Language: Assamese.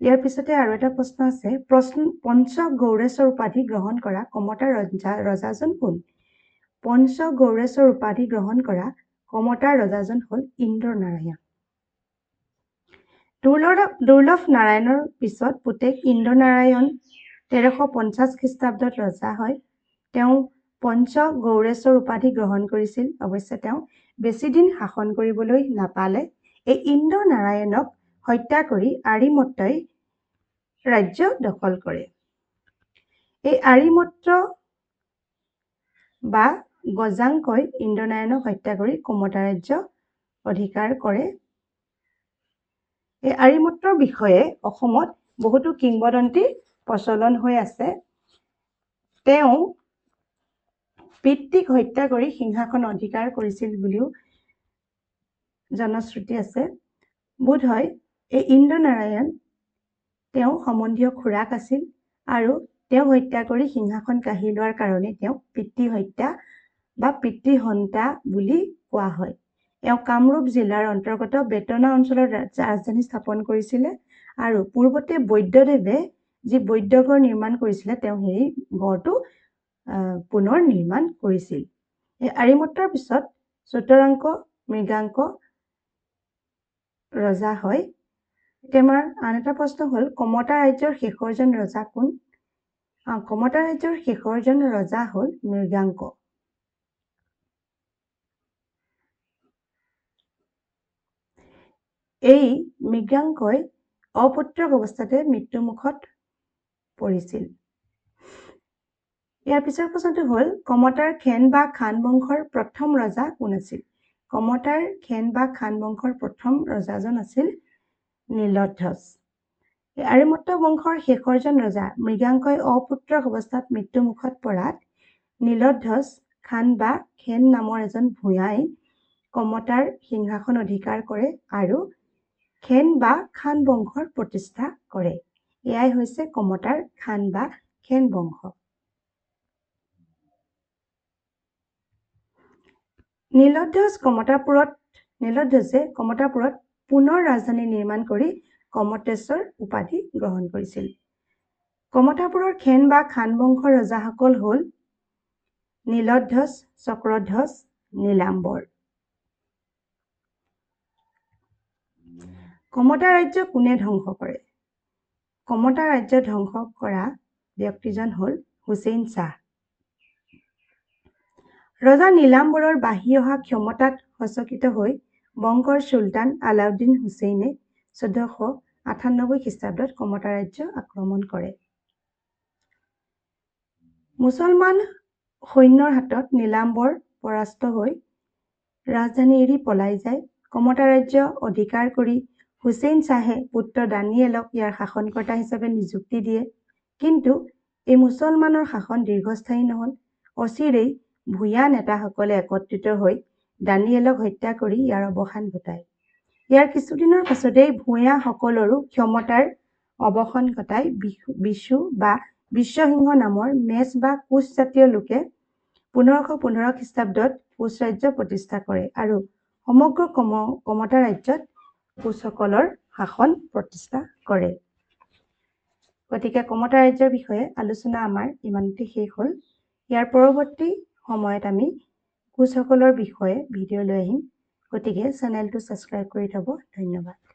ইয়াৰ পিছতে আৰু এটা প্ৰশ্ন আছে, পঞ্চ গৌড়েশ্বৰ উপাধি গ্ৰহণ কৰা কমতাৰ ৰজাজন কোন? পঞ্চ গৌড়েশ্বৰ উপাধি গ্ৰহণ কৰা কমতাৰ ৰজাজন হ'ল ইন্দ্ৰনাৰায়ণ। দুৰ্লভ নাৰায়ণৰ পিছত পুতেক ইন্দ্ৰনাৰায়ণ 1350 খ্ৰীষ্টাব্দত ৰজা হয়। তেওঁ পঞ্চ গৌড়েশ্বৰ উপাধি গ্ৰহণ কৰিছিল। অৱশ্যে তেওঁ বেছি দিন শাসন কৰিবলৈ নাপালে। এই ইন্দ্ৰনাৰায়ণক হত্যা কৰি আৰিমত্তই ৰাজ্য দখল কৰে। এই আৰিমত্ত বা গজাংকই ইন্দ্ৰনাৰায়ণক হত্যা কৰি কমতা ৰাজ্য অধিকাৰ কৰে। এই আৰিমত্তৰ বিষয়ে অসমত বহুতো কিংবদন্তি প্ৰচলন হৈ আছে। তেওঁ পিতৃক হত্যা কৰি সিংহাসন অধিকাৰ কৰিছিল বুলিও জনশ্ৰুতি আছে। বোধহয় এই ইন্দ্ৰনাৰায়ণ তেওঁ সম্বন্ধীয় খুৰাক আছিল আৰু তেওঁক হত্যা কৰি সিংহাসন কাঢ়ি লোৱাৰ কাৰণে তেওঁক পিতৃ হত্যা বা পিতৃহন্তা বুলি কোৱা হয়। তেওঁ কামৰূপ জিলাৰ অন্তৰ্গত বেতনা অঞ্চলৰ ৰাজধানী স্থাপন কৰিছিলে আৰু পূৰ্বতে বৈদ্যদেৱে যি বৈদ্যগড় নিৰ্মাণ কৰিছিলে তেওঁ সেই গড়টো পুনৰ নিৰ্মাণ কৰিছিল। এই আৰিমত্তৰ পিছত চতুৰাংক মৃগাংক ৰজা হয়। আমাৰ আন এটা প্ৰশ্ন হ'ল, কমতা ৰাজ্যৰ শেষৰজন ৰজা কোন? কমতা ৰাজ্যৰ শেষৰজন ৰজা হ'ল মৃগাংক। এই মৃগাংকই অপুত্ৰক অৱস্থাতে মৃত্যুমুখত পৰিছিল। ইয়াৰ পিছৰ প্ৰশ্নটো হ'ল, কমতাৰ খেন বা খান বংশৰ প্ৰথম ৰজা কোন আছিল? কমতাৰ খেন বা খান বংশৰ প্ৰথম ৰজাজন আছিল নীলধ্বজ। আৰিমত্ত বংশৰ শেষৰজন ৰজা মৃগাংকই অপুত্ৰক অৱস্থাত মৃত্যুমুখত পৰাত নীলধ্বজ খান বা খেন নামৰ এজন ভূঞাই কমতাৰ সিংহাসন অধিকাৰ কৰে আৰু খেন বা খান বংশৰ প্ৰতিষ্ঠা কৰে। এয়াই হৈছে কমতাৰ খান বা খেন বংশ। নীলধ্বজে কমতাপুৰত পুনৰ ৰাজধানী নিৰ্মাণ কৰি কমতেশ্বৰ উপাধি গ্ৰহণ কৰিছিল। কমতাপুৰৰ খেন বা খান বংশৰ ৰজাসকল হ'ল নীলধ্বজ, চক্ৰধ্বজ, নীলাম্বৰ। কমতা ৰাজ্য কোনে ধ্বংস কৰে? কমতা ৰাজ্য ধ্বংস কৰা ব্যক্তিজন হ'ল হুছেইন শ্বাহ। ৰজা নীলাম্বৰৰ বাঢ়ি অহা ক্ষমতাত সচকিত হৈ বংগৰ চুলতান আলাউদ্দিন হুছেইনে 1498 খ্ৰীষ্টাব্দত কমতা ৰাজ্য আক্ৰমণ কৰে। মুছলমান সৈন্যৰ হাতত নীলাম্বৰ পৰাস্ত হৈ ৰাজধানী এৰি পলাই যায়। কমতা ৰাজ্য অধিকাৰ কৰি হুছেইন শ্বাহে পুত্ৰ দানিয়েলক ইয়াৰ শাসনকৰ্তা হিচাপে নিযুক্তি দিয়ে। কিন্তু এই মুছলমানৰ শাসন দীৰ্ঘস্থায়ী নহ'ল। অচিৰেই ভূঞা নেতাসকলে একত্ৰিত হৈ দানিয়েলক হত্যা কৰি ইয়াৰ অৱসান ঘটায়। ইয়াৰ কিছুদিনৰ পাছতেই ভূঞাসকলৰো ক্ষমতাৰ অৱসান ঘটাই বিশু বা বিশ্বসিংহ নামৰ মেচ বা কোচ জাতীয় লোকে 1515 খ্ৰীষ্টাব্দত কোচ ৰাজ্য প্ৰতিষ্ঠা কৰে আৰু সমগ্ৰ কমতা ৰাজ্যত কোচসকলৰ শাসন প্ৰতিষ্ঠা কৰে। গতিকে কমতা ৰাজ্যৰ বিষয়ে আলোচনা আমাৰ ইমানতে শেষ হ'ল। ইয়াৰ পৰৱৰ্তী সময়ত আমি কোচসকলৰ বিষয়ে ভিডিঅ' লৈ আহিম। গতিকে চেনেলটো ছাবস্ক্ৰাইব কৰি থ'ব। ধন্যবাদ।